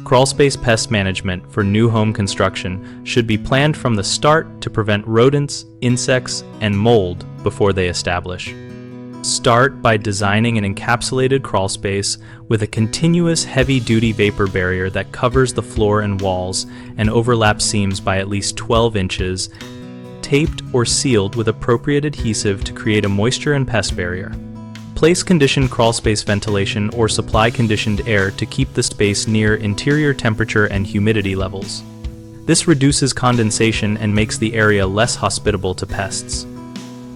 Crawlspace pest management for new home construction should be planned from the start to prevent rodents, insects, and mold before they establish. Start by designing an encapsulated crawlspace with a continuous heavy-duty vapor barrier that covers the floor and walls and overlaps seams by at least 12 inches, taped or sealed with appropriate adhesive to create a moisture and pest barrier. Place conditioned crawlspace ventilation or supply conditioned air to keep the space near interior temperature and humidity levels. This reduces condensation and makes the area less hospitable to pests.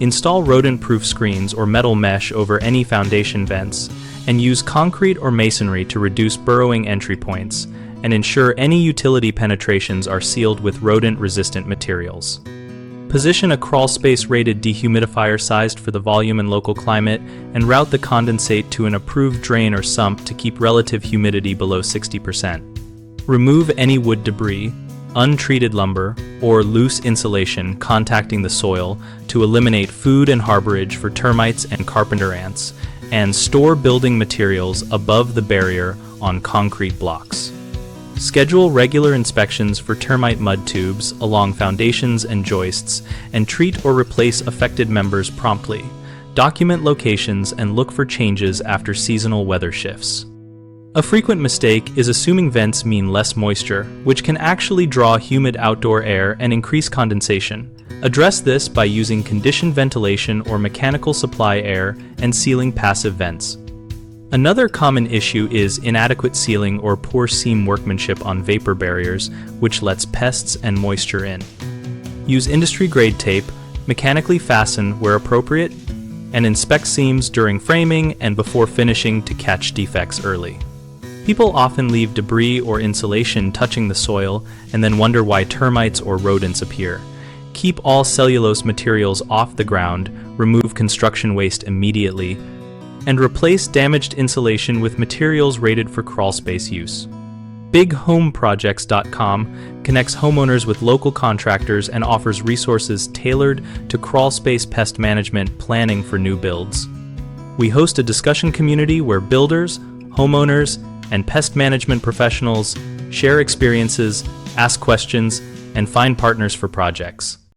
Install rodent-proof screens or metal mesh over any foundation vents, and use concrete or masonry to reduce burrowing entry points, and ensure any utility penetrations are sealed with rodent-resistant materials. Position a crawlspace-rated dehumidifier sized for the volume and local climate, and route the condensate to an approved drain or sump to keep relative humidity below 60%. Remove any wood debris, untreated lumber, or loose insulation contacting the soil to eliminate food and harborage for termites and carpenter ants, and store building materials above the barrier on concrete blocks. Schedule regular inspections for termite mud tubes along foundations and joists, and treat or replace affected members promptly. Document locations and look for changes after seasonal weather shifts. A frequent mistake is assuming vents mean less moisture, which can actually draw humid outdoor air and increase condensation. Address this by using conditioned ventilation or mechanical supply air and sealing passive vents. Another common issue is inadequate sealing or poor seam workmanship on vapor barriers, which lets pests and moisture in. Use industry-grade tape, mechanically fasten where appropriate, and inspect seams during framing and before finishing to catch defects early. People often leave debris or insulation touching the soil and then wonder why termites or rodents appear. Keep all cellulose materials off the ground, remove construction waste immediately, and replace damaged insulation with materials rated for crawlspace use. BigHomeProjects.com connects homeowners with local contractors and offers resources tailored to crawlspace pest management planning for new builds. We host a discussion community where builders, homeowners, and pest management professionals share experiences, ask questions, and find partners for projects.